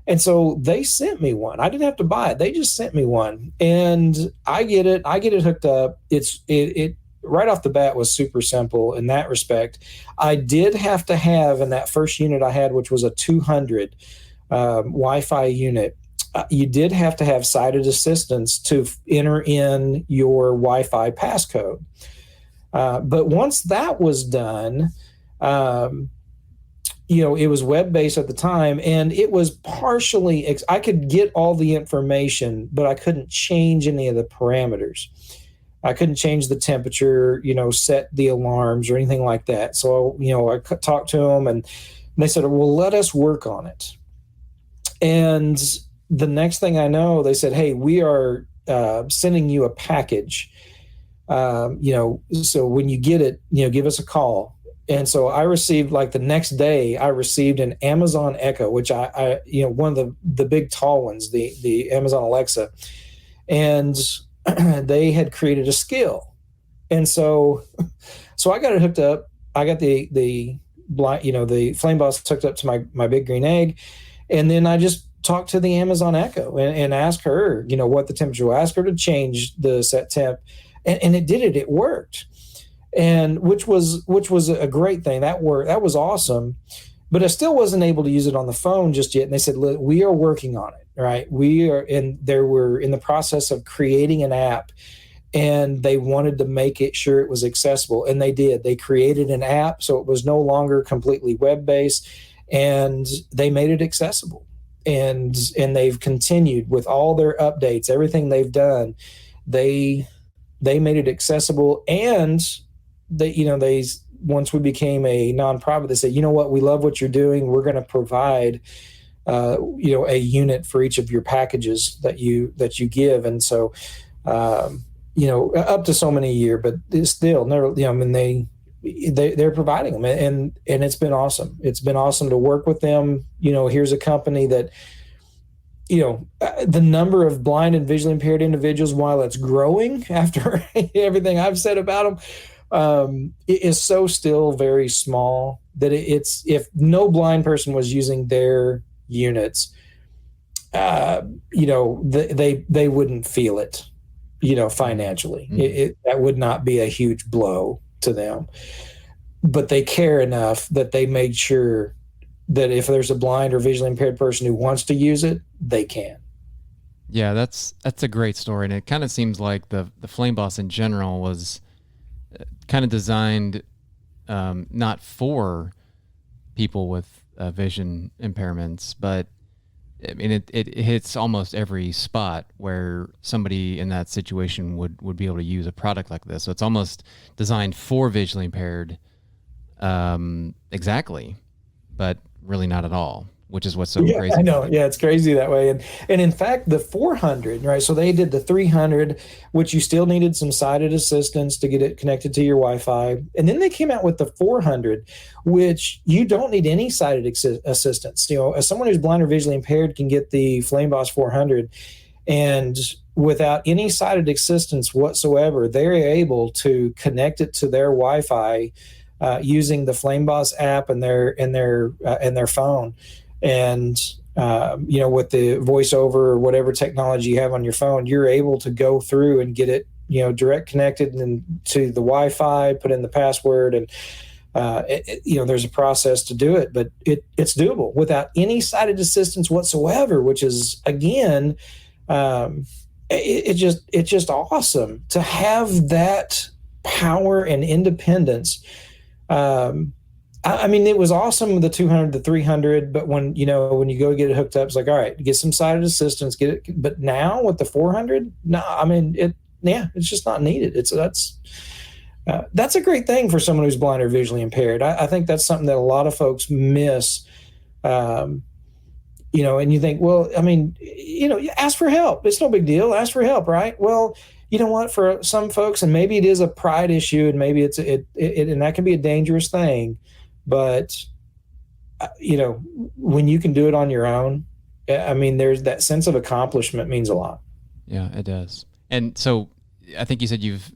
And so they sent me one. I didn't have to buy it. They just sent me one, and I get it hooked up. It right off the bat was super simple in that respect. I did have to have, in that first unit I had, which was a 200 Wi-Fi unit, you did have to have sighted assistance to enter in your Wi-Fi passcode. But once that was done, it was web-based at the time, and it was partially, I could get all the information, but I couldn't change any of the parameters. I couldn't change the temperature, set the alarms or anything like that. So, I talked to them, and they said, well, let us work on it. And the next thing I know, they said, hey, we are sending you a package. So when you get it, give us a call. And so I received, like the next day, I received an Amazon Echo, which I one of the big tall ones, the Amazon Alexa, and they had created a skill. And so I got it hooked up. I got the Flame Boss hooked up to my big green egg. And then I just talked to the Amazon Echo and asked her, what the temperature was. I asked her to change the set temp, and it did it. It worked. And which was a great thing. That worked. That was awesome. But I still wasn't able to use it on the phone just yet. And they said, look, we are working on it, right? They were in the process of creating an app, and they wanted to make it sure it was accessible. And they did. They created an app, so it was no longer completely web-based, and they made it accessible. And they've continued with all their updates, everything they've done. They made it accessible, and they once we became a nonprofit, they said, you know what, we love what you're doing. We're going to provide, a unit for each of your packages that you give. And so, up to so many a year, but it's still never, they're providing them, and it's been awesome. It's been awesome to work with them. Here's a company that, the number of blind and visually impaired individuals, while it's growing after everything I've said about them, it is so still very small that it's, if no blind person was using their units, they wouldn't feel it, financially. Mm-hmm. That would not be a huge blow to them, but they care enough that they made sure that if there's a blind or visually impaired person who wants to use it, they can. Yeah, that's a great story, and it kind of seems like the Flame Boss in general was kind of designed not for people with vision impairments, but I mean it hits almost every spot where somebody in that situation would be able to use a product like this. So it's almost designed for visually impaired, exactly, but really not at all, which is what's so crazy. I know. Yeah, it's crazy that way. And in fact, the 400, right? So they did the 300, which you still needed some sighted assistance to get it connected to your Wi-Fi. And then they came out with the 400, which you don't need any sighted assistance. As someone who's blind or visually impaired can get the Flame Boss 400, and without any sighted assistance whatsoever, they're able to connect it to their Wi-Fi using the Flame Boss app and their phone. And with the voiceover or whatever technology you have on your phone, you're able to go through and get it, direct connected and to the Wi-Fi, put in the password, and there's a process to do it, but it's doable without any sighted assistance whatsoever, which is again, it's just awesome to have that power and independence. I mean, it was awesome with the 200, the 300, but when you go get it hooked up, it's like, all right, get some sighted assistance, get it. But now with the 400, no, I mean, it's just not needed. That's a great thing for someone who's blind or visually impaired. I think that's something that a lot of folks miss. And you think, well, I mean, ask for help. It's no big deal. Ask for help, right? Well, you know what, for some folks, and maybe it is a pride issue, and maybe and that can be a dangerous thing. But, when you can do it on your own, I mean, there's that sense of accomplishment means a lot. Yeah, it does. And so I think you said you've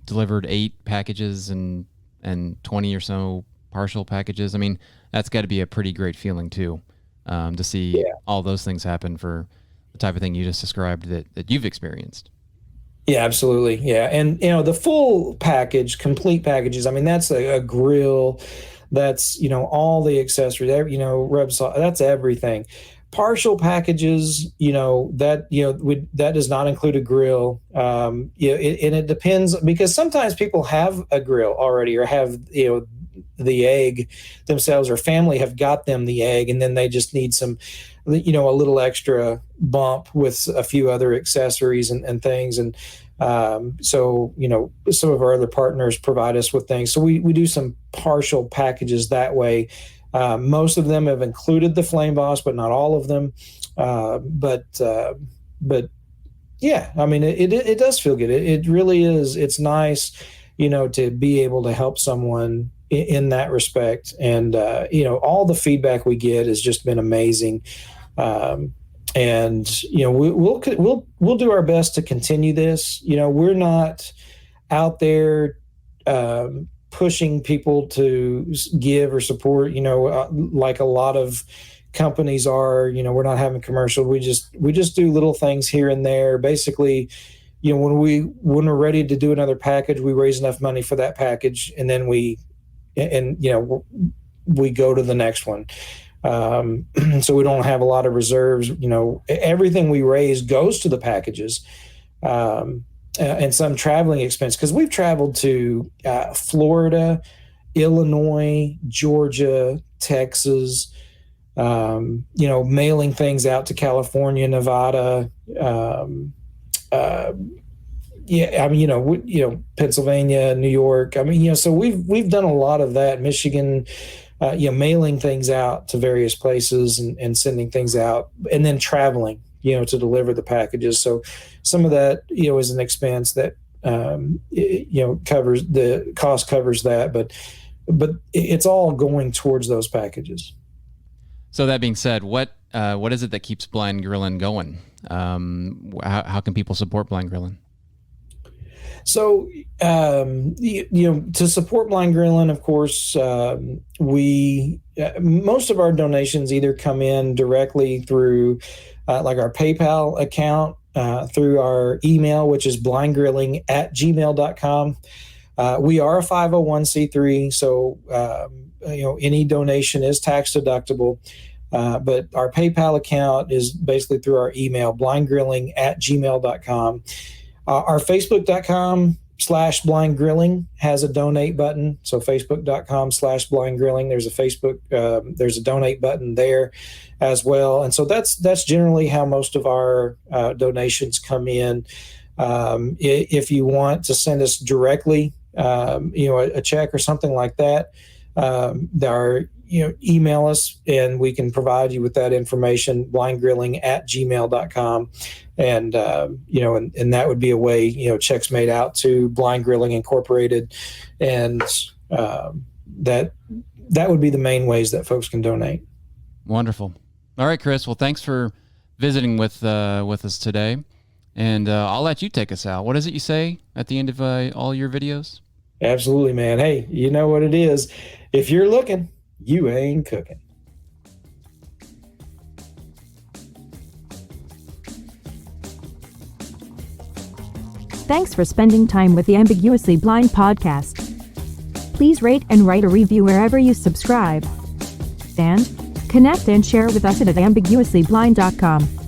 delivered 8 packages and 20 or so partial packages. I mean, that's got to be a pretty great feeling too, to see all those things happen for the type of thing you just described that you've experienced. Yeah, absolutely. Yeah. And, the full package, complete packages, I mean, that's a grill. That's, all the accessories, rub saw, that's everything. Partial packages, that does not include a grill. And it depends, because sometimes people have a grill already, or have, the egg themselves, or family have got them the egg, and then they just need some, a little extra bump with a few other accessories and things. And so, some of our other partners provide us with things. So we do some partial packages that way. Most of them have included the Flame Boss, but not all of them. But yeah, I mean, it does feel good. It really is. It's nice, to be able to help someone in that respect. And, all the feedback we get has just been amazing. And we'll do our best to continue this. We're not out there pushing people to give or support, like a lot of companies are. We're not having commercial. We just do little things here and there. Basically, when we're ready to do another package, we raise enough money for that package, and then we go to the next one. So we don't have a lot of reserves. Everything we raise goes to the packages, and some traveling expense, because we've traveled to Florida, Illinois, Georgia, Texas, mailing things out to California, Nevada, Pennsylvania, New York. I mean, so we've done a lot of that. Michigan. Mailing things out to various places and sending things out, and then traveling, to deliver the packages. So some of that, is an expense that, covers the cost, covers that, but it's all going towards those packages. So that being said, what is it that keeps Blind Grillin' going? How can people support Blind Grillin'? So, to support Blind Grillin', of course, most of our donations either come in directly through like our PayPal account, through our email, which is blindgrilling@gmail.com. We are a 501c3, so any donation is tax deductible. But our PayPal account is basically through our email, blindgrilling@gmail.com. Our Facebook.com/blindgrilling has a donate button. So Facebook.com/blindgrilling. There's a donate button there as well. And so that's generally how most of our donations come in. If you want to send us directly, a check or something like that, email us and we can provide you with that information, blindgrilling@gmail.com. And that would be a way, checks made out to Blind Grilling Incorporated. And that would be the main ways that folks can donate. Wonderful. All right, Chris. Well, thanks for visiting with us today. And I'll let you take us out. What is it you say at the end of all your videos? Absolutely, man. Hey, you know what it is. If you're looking, you ain't cooking. Thanks for spending time with the Ambiguously Blind podcast. Please rate and write a review wherever you subscribe. And connect and share with us at ambiguouslyblind.com.